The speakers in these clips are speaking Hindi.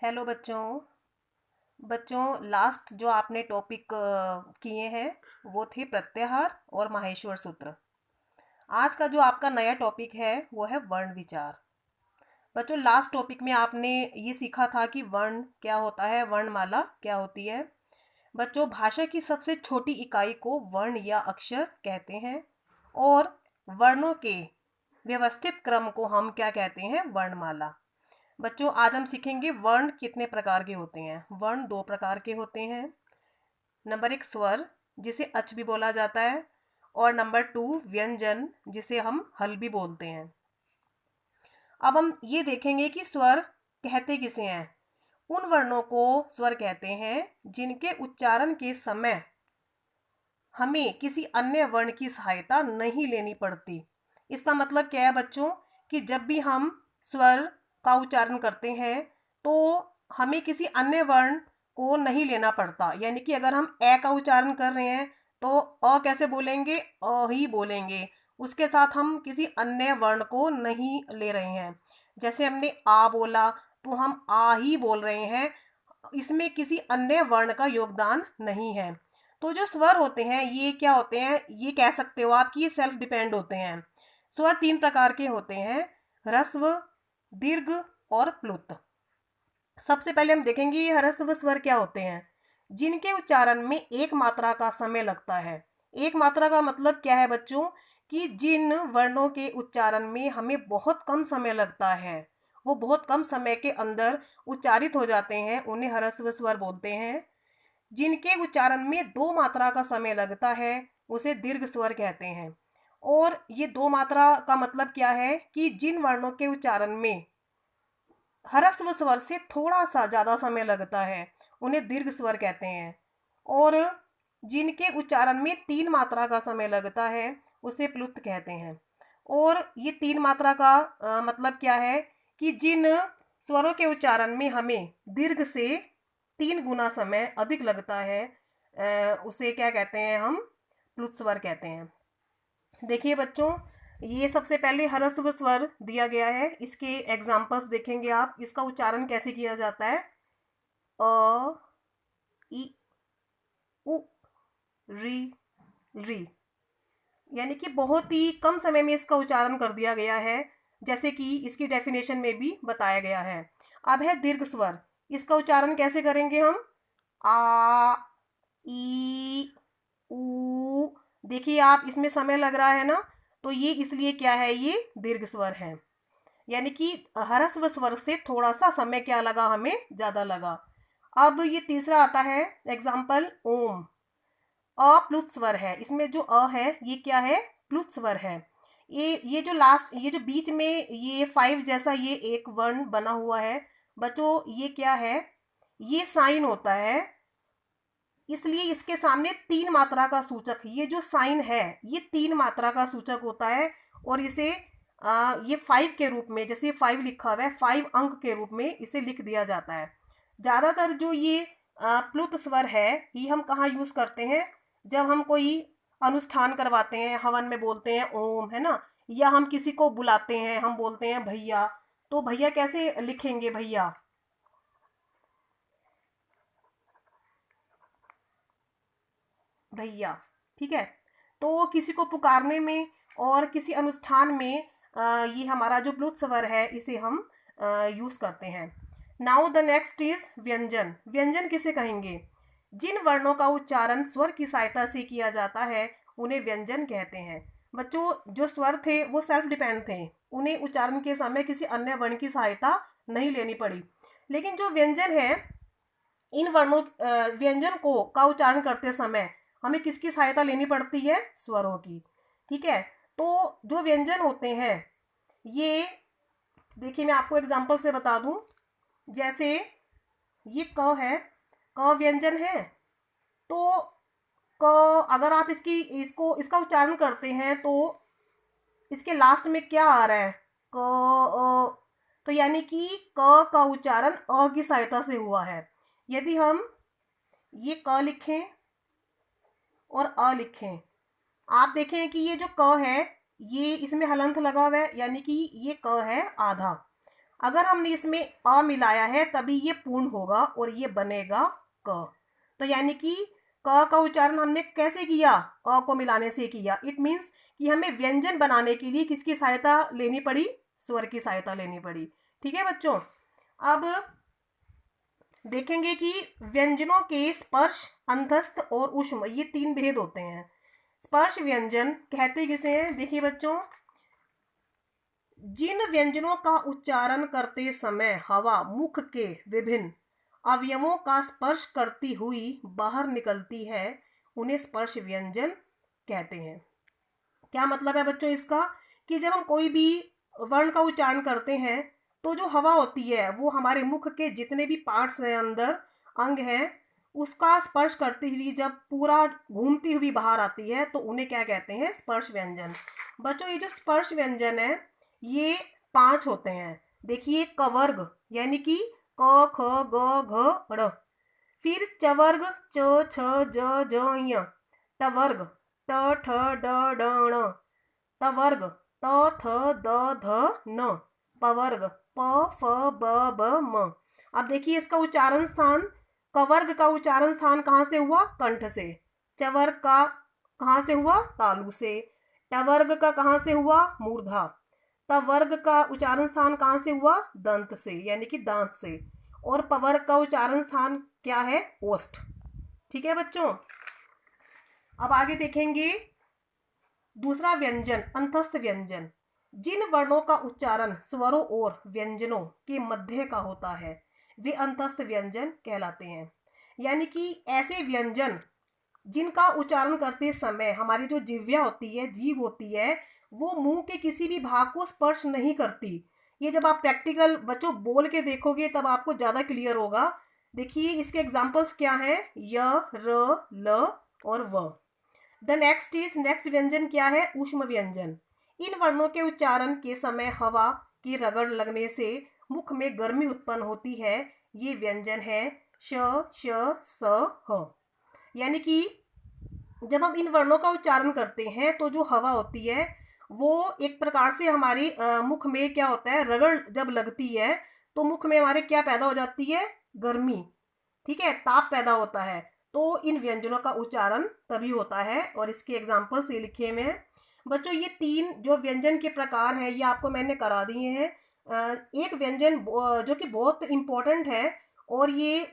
हेलो बच्चों। लास्ट जो आपने टॉपिक किए हैं वो थे प्रत्याहार और माहेश्वर सूत्र। आज का जो आपका नया टॉपिक है वो है वर्ण विचार। बच्चों, लास्ट टॉपिक में आपने ये सीखा था कि वर्ण क्या होता है, वर्णमाला क्या होती है। बच्चों, भाषा की सबसे छोटी इकाई को वर्ण या अक्षर कहते हैं और वर्णों के व्यवस्थित क्रम को हम क्या कहते हैं, वर्णमाला। बच्चों, आज हम सीखेंगे वर्ण कितने प्रकार के होते हैं। वर्ण दो प्रकार के होते हैं। नंबर एक स्वर, जिसे अच भी बोला जाता है, और नंबर टू व्यंजन, जिसे हम हल भी बोलते हैं। अब हम ये देखेंगे कि स्वर कहते किसे हैं। उन वर्णों को स्वर कहते हैं जिनके उच्चारण के समय हमें किसी अन्य वर्ण की सहायता नहीं लेनी पड़ती। इसका मतलब क्या है बच्चों, कि जब भी हम स्वर का उच्चारण करते हैं तो हमें किसी अन्य वर्ण को नहीं लेना पड़ता। यानी कि अगर हम ए का उच्चारण कर रहे हैं तो अ कैसे बोलेंगे, अ ही बोलेंगे। उसके साथ हम किसी अन्य वर्ण को नहीं ले रहे हैं। जैसे हमने आ बोला तो हम आ ही बोल रहे हैं, इसमें किसी अन्य वर्ण का योगदान नहीं है। तो जो स्वर होते हैं ये क्या होते हैं, ये कह सकते हो आप कि ये सेल्फ डिपेंड होते हैं। स्वर तीन प्रकार के होते हैं, ह्रस्व, दीर्घ और प्लुत। सबसे पहले हम देखेंगे ये ह्रस्व स्वर क्या होते हैं, जिनके उच्चारण में एक मात्रा का समय लगता है। एक मात्रा का मतलब क्या है बच्चों, कि जिन वर्णों के उच्चारण में हमें बहुत कम समय लगता है, वो बहुत कम समय के अंदर उच्चारित हो जाते हैं, उन्हें ह्रस्व स्वर बोलते हैं। जिनके उच्चारण में दो मात्रा का समय लगता है उसे दीर्घ स्वर कहते हैं। और ये दो मात्रा का मतलब क्या है, कि जिन वर्णों के उच्चारण में ह्रस्व स्वर से थोड़ा सा ज्यादा समय लगता है उन्हें दीर्घ स्वर कहते हैं। और जिनके उच्चारण में तीन मात्रा का समय लगता है उसे प्लुत कहते हैं। और ये तीन मात्रा का मतलब क्या है, कि जिन स्वरों के उच्चारण में हमें दीर्घ से तीन गुना समय अधिक लगता है उसे क्या कहते हैं, हम प्लुत स्वर कहते हैं। देखिए बच्चों, ये सबसे पहले ह्रस्व स्वर दिया गया है, इसके एग्जाम्पल्स देखेंगे आप। इसका उच्चारण कैसे किया जाता है, अ, ई, उ, री, री। यानी कि बहुत ही कम समय में इसका उच्चारण कर दिया गया है, जैसे कि इसकी डेफिनेशन में भी बताया गया है। अब है दीर्घ स्वर। इसका उच्चारण कैसे करेंगे हम, आ, ई, ऊ। देखिए आप, इसमें समय लग रहा है ना, तो ये इसलिए क्या है, ये दीर्घ स्वर है। यानी कि ह्रस्व स्वर से थोड़ा सा समय क्या लगा, हमें ज्यादा लगा। अब ये तीसरा आता है एग्जाम्पल, ओम। प्लुत स्वर है, इसमें जो अ है ये क्या है, प्लुत स्वर है। ये जो लास्ट, ये जो बीच में ये फाइव जैसा ये एक वर्ण बना हुआ है बच्चों, ये क्या है, ये साइन होता है। इसलिए इसके सामने तीन मात्रा का सूचक, ये जो साइन है ये तीन मात्रा का सूचक होता है। और इसे ये फाइव के रूप में, जैसे फाइव लिखा हुआ है, फाइव अंक के रूप में इसे लिख दिया जाता है। ज़्यादातर जो ये प्लुत स्वर है ये हम कहाँ यूज़ करते हैं, जब हम कोई अनुष्ठान करवाते हैं, हवन में बोलते हैं ओम, है ना। या हम किसी को बुलाते हैं, हम बोलते हैं भैया। तो भैया कैसे लिखेंगे, भैया, भैया। ठीक है। तो किसी को पुकारने में और किसी अनुष्ठान में ये हमारा जो प्लुत स्वर है इसे हम यूज करते हैं। नाउ द नेक्स्ट इज व्यंजन। व्यंजन किसे कहेंगे, जिन वर्णों का उच्चारण स्वर की सहायता से किया जाता है उन्हें व्यंजन कहते हैं। बच्चों, जो स्वर थे वो सेल्फ डिपेंड थे, उन्हें उच्चारण के समय किसी अन्य वर्ण की सहायता नहीं लेनी पड़ी। लेकिन जो व्यंजन है, इन वर्णों व्यंजन को का उच्चारण करते समय हमें किसकी सहायता लेनी पड़ती है, स्वरों की। ठीक है। तो जो व्यंजन होते हैं ये, देखिए मैं आपको एग्जांपल से बता दूं। जैसे ये क है, क व्यंजन है। तो क अगर आप इसका उच्चारण करते हैं तो इसके लास्ट में क्या आ रहा है, क तो यानी कि क का उच्चारण अ की सहायता से हुआ है। यदि हम ये क लिखें और अ लिखें, आप देखें कि ये जो क है ये इसमें हलंत लगा हुआ है, यानी कि ये क है आधा। अगर हमने इसमें अ मिलाया है तभी ये पूर्ण होगा और ये बनेगा क। तो यानी कि क का उच्चारण हमने कैसे किया, अ को मिलाने से किया। इट मीन्स कि हमें व्यंजन बनाने के लिए किसकी सहायता लेनी पड़ी, स्वर की सहायता लेनी पड़ी। ठीक है बच्चों, अब देखेंगे कि व्यंजनों के स्पर्श, अंतस्थ और ऊष्म, ये 3 भेद होते हैं। स्पर्श व्यंजन कहते किसे हैं, देखिए बच्चों, जिन व्यंजनों का उच्चारण करते समय हवा मुख के विभिन्न अवयवों का स्पर्श करती हुई बाहर निकलती है, उन्हें स्पर्श व्यंजन कहते हैं। क्या मतलब है बच्चों इसका, कि जब हम कोई भी वर्ण का उच्चारण करते हैं तो जो हवा होती है वो हमारे मुख के जितने भी पार्ट्स हैं, अंदर अंग हैं, उसका स्पर्श करती हुई जब पूरा घूमती हुई बाहर आती है तो उन्हें क्या कहते हैं, स्पर्श व्यंजन। बच्चों ये जो स्पर्श व्यंजन है ये 5 होते हैं। देखिए, कवर्ग यानी कि क ख ग घ ड़, फिर चवर्ग च छ ज ज ञ, टवर्ग ट ठ ड ढ ण, तवर्ग त थ द ध न, पवर्ग प फ ब ब म। अब देखिए इसका उच्चारण स्थान, कवर्ग का उच्चारण स्थान कहाँ से हुआ, कंठ से। चवर्ग का कहाँ से हुआ, तालु से। टवर्ग का कहाँ से हुआ, मूर्धा। तवर्ग का उच्चारण स्थान कहाँ से हुआ, दंत से, यानी कि दांत से। और पवर्ग का उच्चारण स्थान क्या है, ओष्ठ। ठीक है बच्चों, अब आगे देखेंगे दूसरा व्यंजन, अंतस्थ व्यंजन। जिन वर्णों का उच्चारण स्वरों और व्यंजनों के मध्य का होता है वे अंतस्थ व्यंजन कहलाते हैं। यानी कि ऐसे व्यंजन जिनका उच्चारण करते समय हमारी जो जिह्वा होती है, जीभ होती है, वो मुंह के किसी भी भाग को स्पर्श नहीं करती। ये जब आप प्रैक्टिकल बच्चों बोल के देखोगे तब आपको ज़्यादा क्लियर होगा। देखिए इसके एग्जाम्पल्स क्या हैं, य, र, ल और व। द नेक्स्ट व्यंजन क्या है, ऊष्म व्यंजन। इन वर्णों के उच्चारण के समय हवा की रगड़ लगने से मुख में गर्मी उत्पन्न होती है। ये व्यंजन है श, श, स, ह। यानी कि जब हम इन वर्णों का उच्चारण करते हैं तो जो हवा होती है वो एक प्रकार से हमारी मुख में क्या होता है, रगड़ जब लगती है तो मुख में हमारे क्या पैदा हो जाती है, गर्मी। ठीक है, ताप पैदा होता है। तो इन व्यंजनों का उच्चारण तभी होता है और इसके एग्जाम्पल्स ये लिखे हुए हैं। बच्चों ये 3 जो व्यंजन के प्रकार हैं ये आपको मैंने करा दिए हैं। एक व्यंजन जो कि बहुत इम्पोर्टेंट है और ये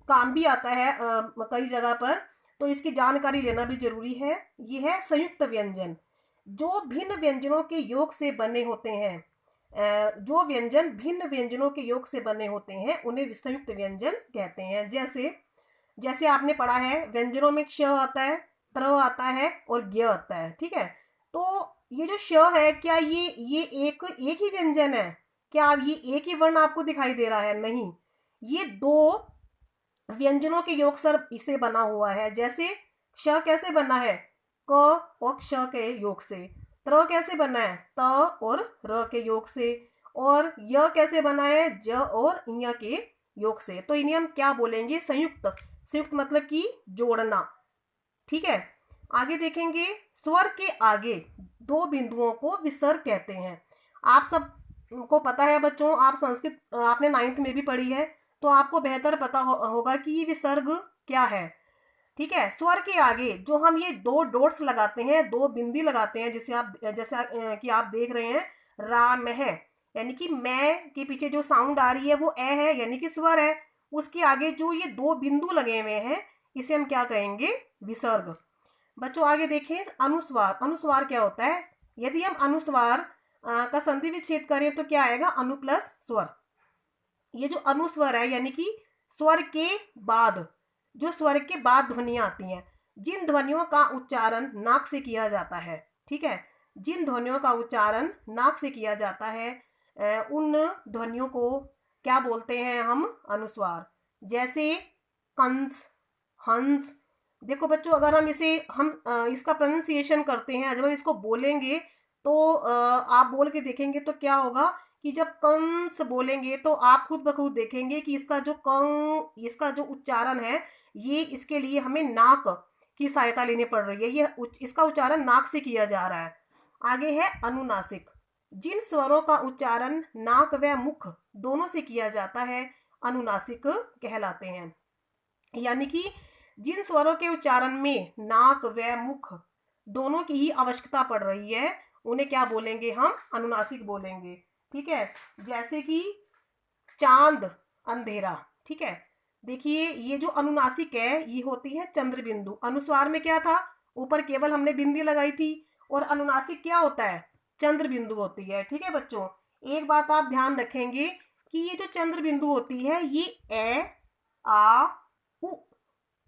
काम भी आता है कई जगह पर, तो इसकी जानकारी लेना भी जरूरी है। ये है संयुक्त व्यंजन। जो भिन्न व्यंजनों के योग से बने होते हैं, जो व्यंजन भिन्न व्यंजनों के योग से बने होते हैं उन्हें संयुक्त व्यंजन कहते हैं। जैसे जैसे आपने पढ़ा है व्यंजनों में क्ष आता है, त्र आता है और ज्ञ आता है। ठीक है, तो ये जो श है क्या ये एक ही व्यंजन है क्या, आप ये एक ही वर्ण आपको दिखाई दे रहा है, नहीं, ये 2 व्यंजनों के योग से इसे बना हुआ है। जैसे क्ष कैसे बना है, क और क्ष के योग से। त्र कैसे बना है, त और र के योग से। और य कैसे बना है, ज और ञ के योग से। तो इन्हें हम क्या बोलेंगे, संयुक्त। संयुक्त मतलब कि जोड़ना। ठीक है, आगे देखेंगे स्वर के आगे 2 बिंदुओं को विसर्ग कहते हैं। आप सबको पता है बच्चों, आप संस्कृत आपने 9th में भी पढ़ी है तो आपको बेहतर पता होगा कि ये विसर्ग क्या है। ठीक है, स्वर के आगे जो हम ये 2 डॉट्स लगाते हैं, 2 बिंदी लगाते हैं, जैसे कि आप देख रहे हैं, रा में है, यानी कि मैं के पीछे जो साउंड आ रही है वो ए है, यानी कि स्वर है। उसके आगे जो ये 2 बिंदु लगे हुए हैं इसे हम क्या कहेंगे, विसर्ग। बच्चों आगे देखें अनुस्वार। अनुस्वार क्या होता है, यदि हम अनुस्वार का संधि विच्छेद करें तो क्या आएगा, अनु प्लस स्वर। ये जो अनुस्वर है यानी कि स्वर के बाद, जो स्वर के बाद ध्वनियां आती हैं, जिन ध्वनियों का उच्चारण नाक से किया जाता है। ठीक है, जिन ध्वनियों का उच्चारण नाक से किया जाता है उन ध्वनियों को क्या बोलते हैं हम, अनुस्वार। जैसे कंस, हंस। देखो बच्चों अगर हम इसका प्रोनाउंसिएशन करते हैं, जब हम इसको बोलेंगे तो आप बोल के देखेंगे तो क्या होगा कि जब कंस बोलेंगे तो आप खुद ब खुद देखेंगे कि इसका जो उच्चारण है ये, इसके लिए हमें नाक की सहायता लेनी पड़ रही है। इसका उच्चारण नाक से किया जा रहा है। आगे है अनुनासिक। जिन स्वरों का उच्चारण नाक व मुख दोनों से किया जाता है अनुनासिक कहलाते हैं। यानी कि जिन स्वरों के उच्चारण में नाक व मुख दोनों की ही आवश्यकता पड़ रही है उन्हें क्या बोलेंगे, हम अनुनासिक बोलेंगे। ठीक है, जैसे कि चांद, अंधेरा। ठीक है, देखिए ये जो अनुनासिक है ये होती है चंद्र बिंदु। अनुस्वार में क्या था, ऊपर केवल हमने बिंदी लगाई थी, और अनुनासिक क्या होता है, चंद्र बिंदु होती है। ठीक है बच्चों, एक बात आप ध्यान रखेंगे कि ये जो चंद्र बिंदु होती है ये ए, आ, उ,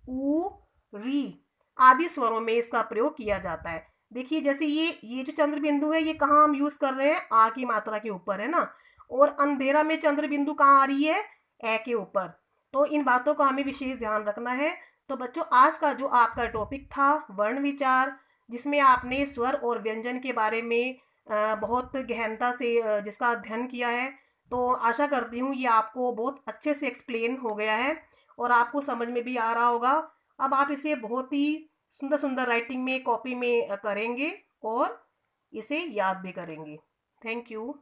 ऊ, री आदि स्वरों में इसका प्रयोग किया जाता है। देखिए जैसे ये जो चंद्र बिंदु है ये कहाँ हम यूज कर रहे हैं, आ की मात्रा के ऊपर है ना, और अंधेरा में चंद्र बिंदु कहाँ आ रही है, ए के ऊपर। तो इन बातों का हमें विशेष ध्यान रखना है। तो बच्चों आज का जो आपका टॉपिक था वर्ण विचार, जिसमें आपने स्वर और व्यंजन के बारे में बहुत गहनता से जिसका अध्ययन किया है, तो आशा करती हूँ ये आपको बहुत अच्छे से एक्सप्लेन हो गया है और आपको समझ में भी आ रहा होगा। अब आप इसे बहुत ही सुंदर सुंदर राइटिंग में, कॉपी में करेंगे और इसे याद भी करेंगे। Thank you.